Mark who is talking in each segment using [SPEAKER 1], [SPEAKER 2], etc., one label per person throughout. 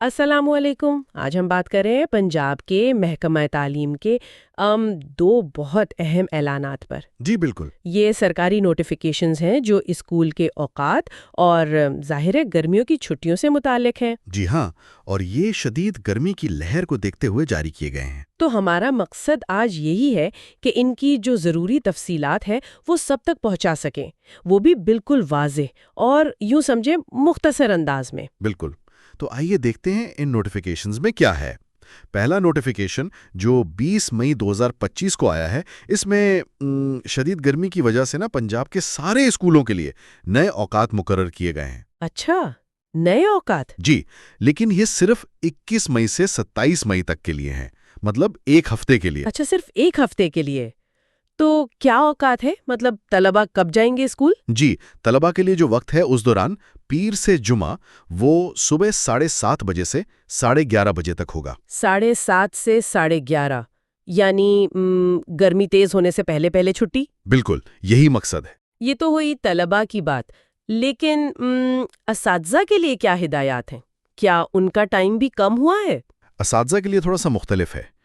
[SPEAKER 1] السلام علیکم۔ آج ہم بات کر رہے ہیں پنجاب کے محکمہ تعلیم کے دو بہت اہم اعلانات پر۔
[SPEAKER 2] جی بالکل۔
[SPEAKER 1] یہ سرکاری نوٹیفیکیشنز ہیں جو اسکول کے اوقات اور ظاہر ہے گرمیوں کی چھٹیوں سے متعلق ہیں۔
[SPEAKER 2] جی ہاں، اور یہ شدید گرمی کی لہر کو دیکھتے ہوئے جاری کیے گئے ہیں۔
[SPEAKER 1] تو ہمارا مقصد آج یہی ہے کہ ان کی جو ضروری تفصیلات ہیں وہ سب تک پہنچا سکیں، وہ بھی بالکل واضح اور یوں سمجھے مختصر انداز میں۔
[SPEAKER 2] بالکل، تو آئیے دیکھتے ہیں ان نوٹیفیکیشنز میں کیا ہے۔ پہلا نوٹیفیکیشن جو 20 مئی 2025 کو آیا ہے، اس میں شدید گرمی کی وجہ سے پنجاب کے سارے اسکولوں کے لیے نئے اوقات مقرر کیے گئے ہیں۔
[SPEAKER 1] اچھا، نئے اوقات؟
[SPEAKER 2] جی، لیکن یہ صرف 21 مئی سے 27 مئی تک کے لیے ہیں، مطلب ایک ہفتے کے لیے۔
[SPEAKER 1] اچھا، صرف ایک ہفتے کے لیے؟ تو کیا اوقات ہے؟ مطلب طلبہ کب جائیں گے اسکول؟
[SPEAKER 2] جی، طلبہ کے لیے جو وقت ہے اس دوران پیر سے جمعہ وہ صبح 7:30 بجے سے 11:30 بجے تک ہوگا۔
[SPEAKER 1] 7:30 سے 11:30، یعنی گرمی تیز ہونے سے پہلے پہلے چھٹی؟
[SPEAKER 2] بالکل، یہی مقصد ہے۔
[SPEAKER 1] یہ تو ہوئی طلبہ کی بات، لیکن اساتذہ کے لیے کیا ہدایات ہیں؟ کیا ان کا ٹائم بھی کم ہوا ہے؟
[SPEAKER 2] اساتذہ کے لیے تھوڑا سا مختلف ہے۔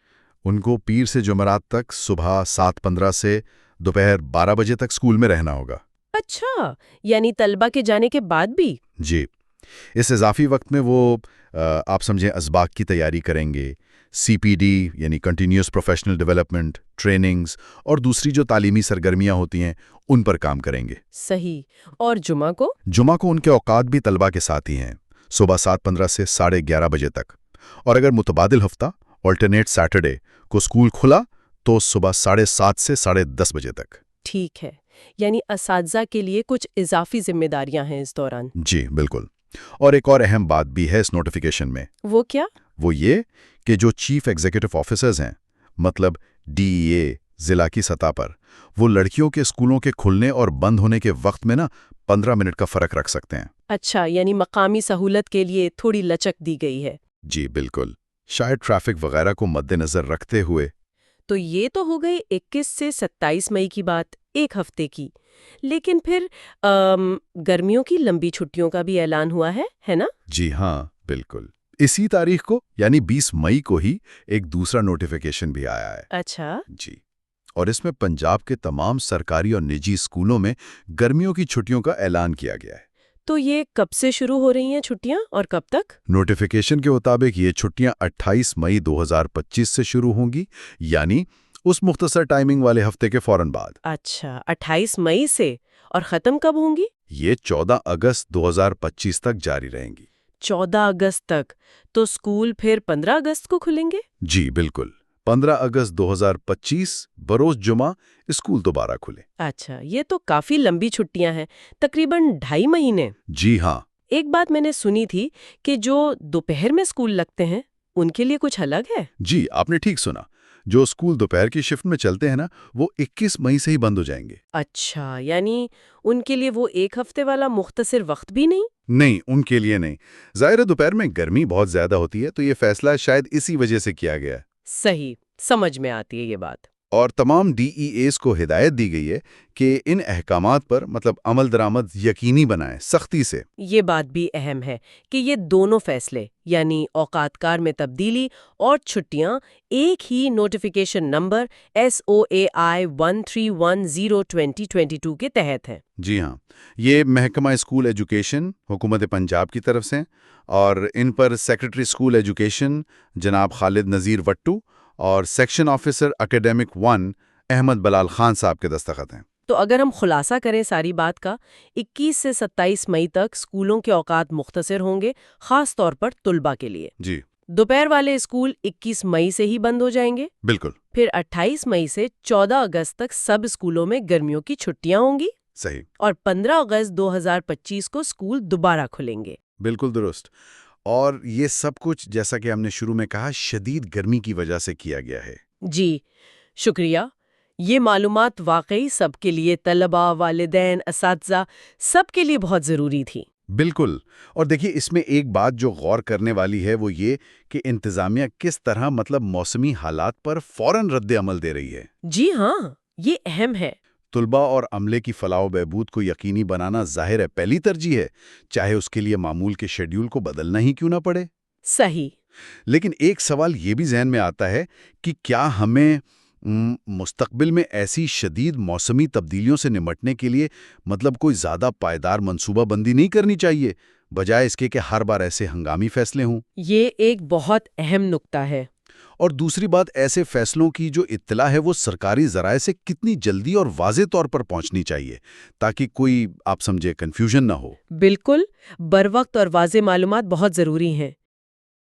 [SPEAKER 2] ان کو پیر سے جمعرات تک صبح 7:15 سے دوپہر 12 بجے تک اسکول میں رہنا ہوگا۔
[SPEAKER 1] اچھا، یعنی طلبہ کے جانے کے بعد بھی؟
[SPEAKER 2] جی، اس اضافی وقت میں وہ آپ سمجھیں اسباق کی تیاری کریں گے، CPD یعنی کنٹینیوس پروفیشنل ڈیولپمنٹ، ٹریننگز اور دوسری جو تعلیمی سرگرمیاں ہوتی ہیں ان پر کام کریں گے۔
[SPEAKER 1] صحیح۔ اور جمعہ کو؟
[SPEAKER 2] جمعہ کو ان کے اوقات بھی طلبہ کے ساتھ ہی ہیں، صبح 7:15 سے 11:30 بجے تک۔ اور اگر متبادل ہفتہ آلٹرنیٹ سیٹرڈے کو اسکول کھلا تو صبح 7:30 سے 10:30 بجے تک۔
[SPEAKER 1] ٹھیک ہے، یعنی اساتذہ کے لیے کچھ اضافی ذمہ داریاں ہیں اس دوران۔
[SPEAKER 2] جی بالکل، اور ایک اور اہم بات بھی ہے اس نوٹیفیکیشن میں۔
[SPEAKER 1] وہ کیا؟
[SPEAKER 2] وہ یہ کہ جو چیف ایگزیکٹو آفیسرز ہیں، مطلب DEA ضلع کی سطح پر، وہ لڑکیوں کے اسکولوں کے کھلنے اور بند ہونے کے وقت میں 15 منٹ کا فرق رکھ سکتے ہیں۔
[SPEAKER 1] اچھا، یعنی مقامی سہولت کے لیے تھوڑی لچک دی گئی ہے۔
[SPEAKER 2] جی بالکل، شاید ٹریفک وغیرہ کو مد نظر رکھتے ہوئے۔
[SPEAKER 1] تو یہ تو ہو گئی 21 سے 27 مئی کی بات، ایک ہفتے کی۔ لیکن پھر گرمیوں کی لمبی چھٹیوں کا بھی اعلان ہوا ہے نا؟
[SPEAKER 2] جی ہاں بالکل، اسی تاریخ کو یعنی 20 مئی کو ہی ایک دوسرا نوٹیفیکیشن بھی آیا ہے۔
[SPEAKER 1] اچھا۔
[SPEAKER 2] جی، اور اس میں پنجاب کے تمام سرکاری اور نجی اسکولوں میں گرمیوں کی چھٹیوں کا اعلان کیا گیا ہے۔
[SPEAKER 1] تو یہ کب سے شروع ہو رہی ہیں چھٹیاں اور کب تک؟
[SPEAKER 2] نوٹیفیکیشن کے مطابق یہ چھٹیاں 28 مئی 2025 سے شروع ہوں گی، یعنی اس مختصر ٹائمنگ والے ہفتے کے فوراً بعد۔
[SPEAKER 1] اچھا، 28 مئی سے، اور ختم کب ہوں گی؟
[SPEAKER 2] یہ 14 اگست 2025 تک جاری رہیں گی۔
[SPEAKER 1] 14 اگست تک؟ تو اسکول پھر 15 اگست کو کھلیں گے؟
[SPEAKER 2] جی بالکل، 15 اگست 2025 بروز جمعہ اسکول دوبارہ کھلے۔
[SPEAKER 1] اچھا، یہ تو کافی لمبی چھٹیاں ہیں، تقریباً 2.5 مہینے۔
[SPEAKER 2] جی ہاں۔
[SPEAKER 1] ایک بات میں نے سنی تھی کہ جو دوپہر میں اسکول لگتے ہیں ان کے لیے کچھ الگ ہے۔
[SPEAKER 2] جی، آپ نے ٹھیک سنا، جو اسکول دوپہر کی شفٹ میں چلتے ہیں وہ 21 مئی سے ہی بند ہو جائیں گے۔
[SPEAKER 1] اچھا، یعنی ان کے لیے وہ ایک ہفتے والا مختصر وقت بھی نہیں؟
[SPEAKER 2] نہیں، ان کے لیے نہیں۔ ظاہر ہے دوپہر میں گرمی بہت زیادہ ہوتی ہے، تو یہ فیصلہ شاید اسی وجہ سے کیا گیا ہے۔
[SPEAKER 1] صحیح، سمجھ میں آتی ہے یہ بات۔
[SPEAKER 2] اور تمام DEAs کو ہدایت دی گئی ہے کہ ان احکامات پر عمل درآمد یقینی بنائیں سختی سے۔
[SPEAKER 1] یہ بات بھی اہم ہے کہ یہ دونوں فیصلے، یعنی اوقات کار میں تبدیلی اور چھٹیاں، ایک ہی نوٹیفیکیشن نمبر SOAI 131/0/2022 کے تحت ہیں۔
[SPEAKER 2] جی ہاں، یہ محکمہ اسکول ایجوکیشن حکومت پنجاب کی طرف سے، اور ان پر سیکرٹری اسکول ایجوکیشن جناب خالد نذیر وٹو اور سیکشن آفیسر اکیڈیمک 1 احمد بلال خان صاحب کے دستخط ہیں۔
[SPEAKER 1] تو اگر ہم خلاصہ کریں ساری بات کا، 21 سے 27 مئی تک اسکولوں کے اوقات مختصر ہوں گے، خاص طور پر طلبہ کے لیے۔
[SPEAKER 2] جی
[SPEAKER 1] دوپہر والے اسکول 21 مئی سے ہی بند ہو جائیں گے۔
[SPEAKER 2] بالکل
[SPEAKER 1] پھر 28 مئی سے 14 اگست تک سب اسکولوں میں گرمیوں کی چھٹیاں ہوں گی،
[SPEAKER 2] صحیح،
[SPEAKER 1] اور 15 اگست 2025 کو اسکول دوبارہ کھلیں گے۔
[SPEAKER 2] بالکل درست۔ اور یہ سب کچھ جیسا کہ ہم نے شروع میں کہا شدید گرمی کی وجہ سے کیا گیا ہے۔
[SPEAKER 1] جی شکریہ، یہ معلومات واقعی سب کے لیے، طلباء، والدین، اساتذہ، سب کے لیے بہت ضروری تھی۔
[SPEAKER 2] بالکل، اور دیکھیے اس میں ایک بات جو غور کرنے والی ہے وہ یہ کہ انتظامیہ کس طرح موسمی حالات پر فوراً رد عمل دے رہی ہے۔
[SPEAKER 1] جی ہاں، یہ اہم ہے۔
[SPEAKER 2] طلباء اور عملے کی فلاح و بہبود کو یقینی بنانا ظاہر ہے پہلی ترجیح ہے، چاہے اس کے لیے معمول کے شیڈول کو بدلنا ہی کیوں نہ پڑے۔
[SPEAKER 1] صحیح۔
[SPEAKER 2] لیکن ایک سوال یہ بھی ذہن میں آتا ہے کہ کیا ہمیں مستقبل میں ایسی شدید موسمی تبدیلیوں سے نمٹنے کے لیے کوئی زیادہ پائیدار منصوبہ بندی نہیں کرنی چاہیے، بجائے اس کے کہ ہر بار ایسے ہنگامی فیصلے ہوں؟
[SPEAKER 1] یہ ایک بہت اہم نکتہ ہے۔
[SPEAKER 2] اور دوسری بات، ایسے فیصلوں کی جو اطلاع ہے وہ سرکاری ذرائع سے کتنی جلدی اور واضح طور پر پہنچنی چاہیے تاکہ کوئی آپ سمجھے کنفیوژن نہ ہو۔
[SPEAKER 1] بالکل، بروقت اور واضح معلومات بہت ضروری ہیں۔